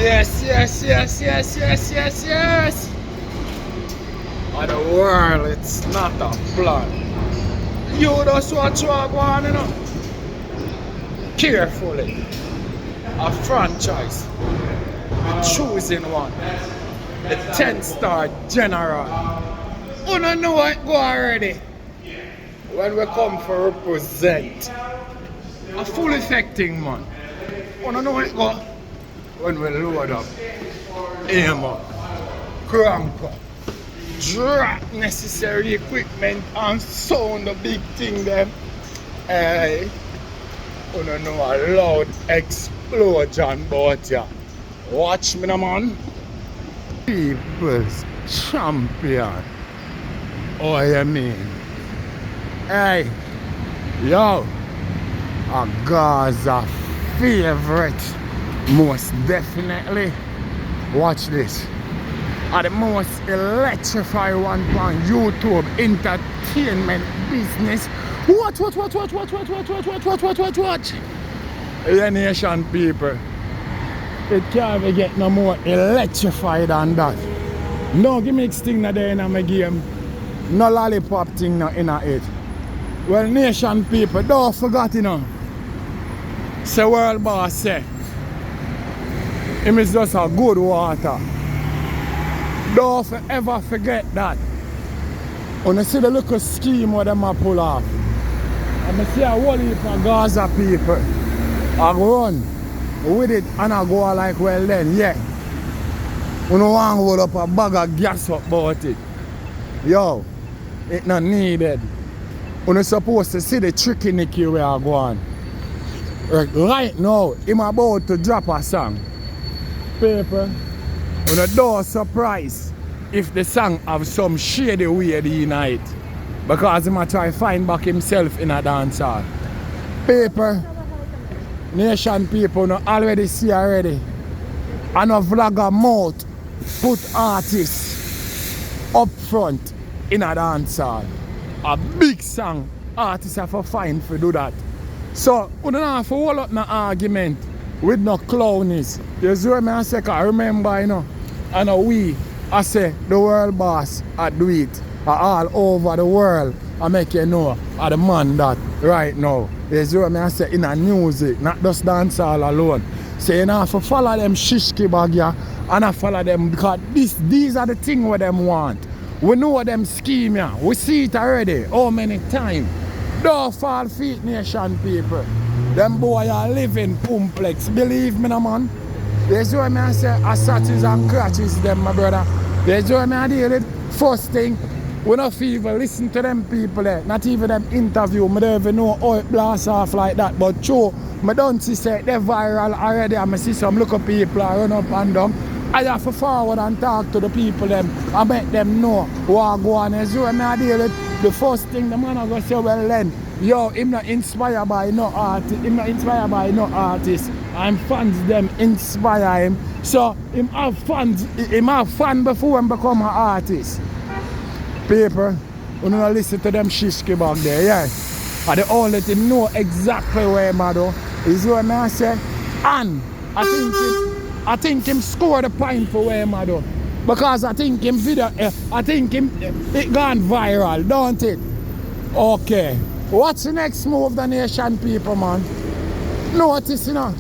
Yes. On the world, it's not a plan. You just watch what go on, you know. Carefully. A franchise. Choosing one. The 10-star general. You don't know what go already. When we come for represent. A full effecting man. You don't know what go. When we load up. Aim up. Crank up. Drop necessary equipment and sound the big thing them. Hey. You don't know a loud explosion about ya. Watch me, man. People's champion. Oh, you mean? Hey, yo, a Gaza favorite. Most definitely. Watch this. The most electrifying one on YouTube entertainment business. Watch. The nation people. It can't even get no more electrified than that. No gimmick thing not there in my game. No lollipop thing not in it. Well, nation people, don't forget, you know. Say world boss say. Him is just a good water. Don't ever forget that. When you see the little scheme where them a pull off. And I see a whole heap of Gaza people. I run with it and I go like, well then, yeah. You don't want to hold up a bag of gas up about it. Yo, it not needed. You're supposed to see the tricky Nicky where I go on. Right now, I'm about to drop a song. Paper. You don't surprise if the song have some shady weird in it. Because he might try to find back himself in a dancer. Paper. Nation people no already see already. And a vlogger mouth put artists up front in a dance hall. A big song, artists have to find for do that. So we don't have to hold up no argument with no clownies. You see what I say? I remember, you know, and I say the world boss I do it all over the world. I make you know are the man that right now. You see what I say in a music, not just dance all alone. So you have to follow them shishki bag here and I follow them because these are the things what them want. We know what them scheme here. We see it already. How many times? Don't fall feet nation people. Them boy are living complex. Believe me no man. You see what I say? Assassins and crutches them my brother. You see what I deal with? First thing. We don't even listen to them people there. Not even them interview. I don't even know how it blasts off like that. But true, I don't see say they're viral already. I see some local people run up and down. I have to forward and talk to the people them and make them know what go on. You see what I deal with? The first thing the man go say, well then, yo, him not inspired by no artist. Him not inspired by no artist. And fans them inspire him. So him have fans. Him have fun before him become an artist. People, you don't listen to them shishki back there, yeah. And they all let him know exactly where him do. Is what I say. And I think him score the point for where him do. Because I think him video, it gone viral, don't it? Okay. What's the next move the nation people, man? Notice, you know.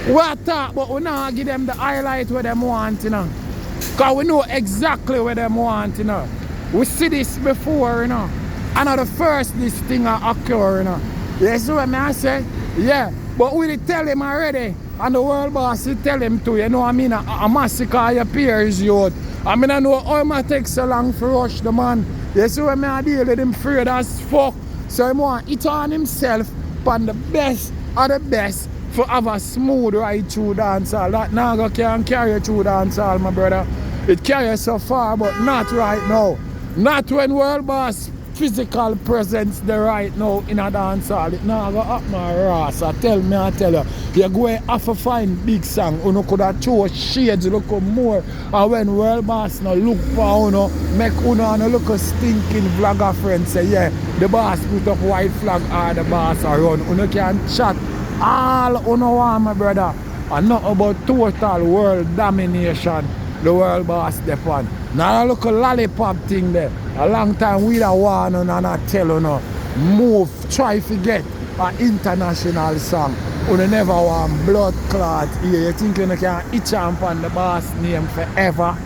We talk, but we not give them the highlight where them want, you know. Because we know exactly what they want, you know. We see this before, you know. And at the first this thing occur, you know. You see what I say? Yeah. But we tell him already. And the world boss will tell him too, you know what I mean? A massacre your peers, youth. I mean, I know how it takes so long for rush the man. You see what I deal with him afraid as fuck. So he want it on himself on the best of the best for have a smooth ride through dancehall. That now can carry you through dancehall, my brother. It carries so far, but not right now. Not when world boss physical presence there right now in a dancehall. It now go up my ass. I tell you, you're going to have to find big song. You could have show shades look more. And when world boss now look for make look a stinking vlogger friend say, yeah, the boss put up white flag or the boss around. You can chat all want, my brother. And not about total world domination. The world boss depend. Now I look a lollipop thing there. A long time we don't want and I tell you no. Move, try to get an international song. You never want blood clot here. You think you can itch on the boss name forever?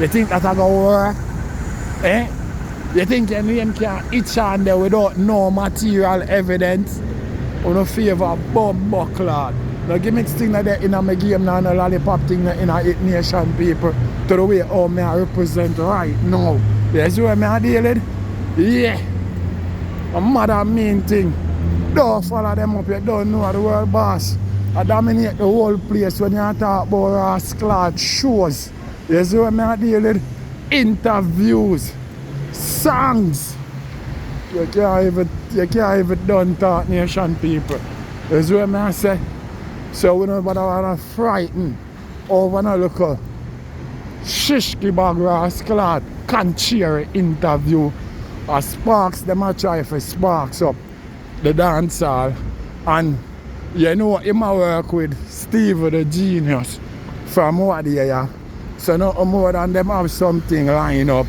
You think that's gonna work? Eh? You think your name can itch on there without no material evidence? You no favor bomb clot. Now give me thing that in my game now, no lollipop thing in a It Nation people to the way how me I represent right now. You see what I deal with? Yeah. A mother mean thing. Don't follow them up, you don't know the world boss. I dominate the whole place when you talk about rascal shows. You see what I deal with? Interviews, songs. You can't even done talk nation people. You see what I say? So we don't want to frighten over no local shishki bag rascal can't interview. Or sparks them a try for sparks up the dance hall. And you know him a work with Steve the Genius from what there. So no more than them have something lined up.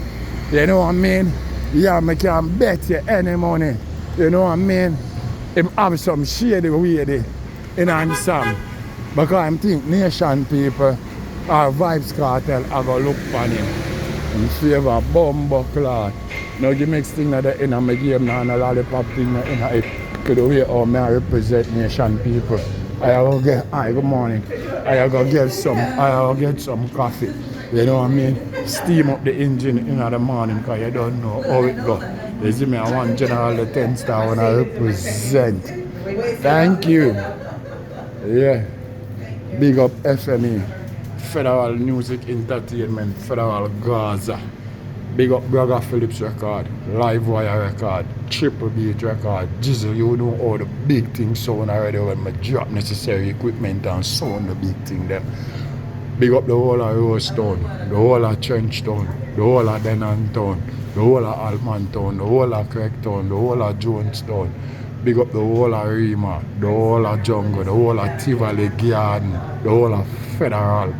You know what I mean? Yeah, I can bet you any money. You know what I mean? Him have some shady weedy in a song. Because I think nation people or Vybz Kartel are going to look on him in favor of bumbo clot. Now give me thing that in my game now and a lollipop thing in it. To the way how I represent nation people. Good morning. I go get some coffee. You know what I mean? Steam up the engine in the morning because you don't know how it go. You see me, I want General the 10 star when I represent. Thank you. Yeah. Big up FME. Federal Music Entertainment. Federal Gaza. Big up Brother Phillips record. Live Wire record. Triple Beat record. Jizzle, you know all the big things sound already when I drop necessary equipment and sound the big thing them. Big up the whole of Rose Town, the whole of Trench Town, the whole of Denon Town, the whole of Altman Town, the whole of Craig Town, the whole of Jones Town. Big up the whole of Rima, the whole of Jungle, the whole of Tivoli Garden, the whole of Federal.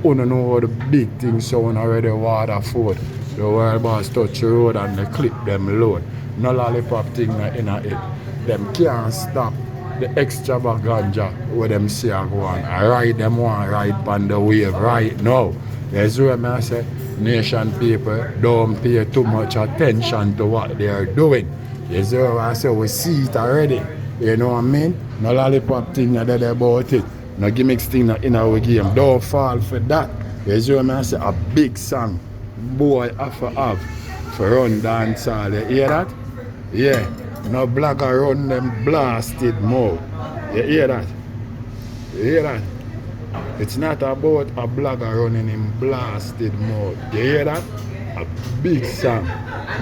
You know all the big things sound already Waterford. The world boss touch the road and they clip them load. No lollipop thing in it. Them can't stop the extravaganza where them see I go on. I ride them one ride on the wave right now. That's what I say. Nation people don't pay too much attention to what they are doing. That's what I say. We see it already. You know what I mean? No lollipop thing that about it. No gimmicks thing in our game. Don't fall for that. That's what I say. A big song. Boy have for run dance hall. You hear that? Yeah. No blogger run them blasted mode. You hear that? You hear that? It's not about a blogger running in blasted mode. You hear that? A big song.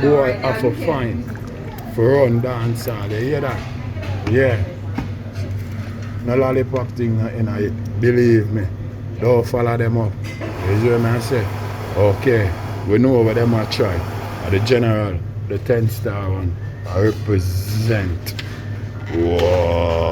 Boy have to find for run dance hall. You hear that? Yeah. No lollipop thing in it. Believe me. Don't follow them up. You hear what I say? Okay. We know what them are try. The general, the 10 star one, I represent. Whoa.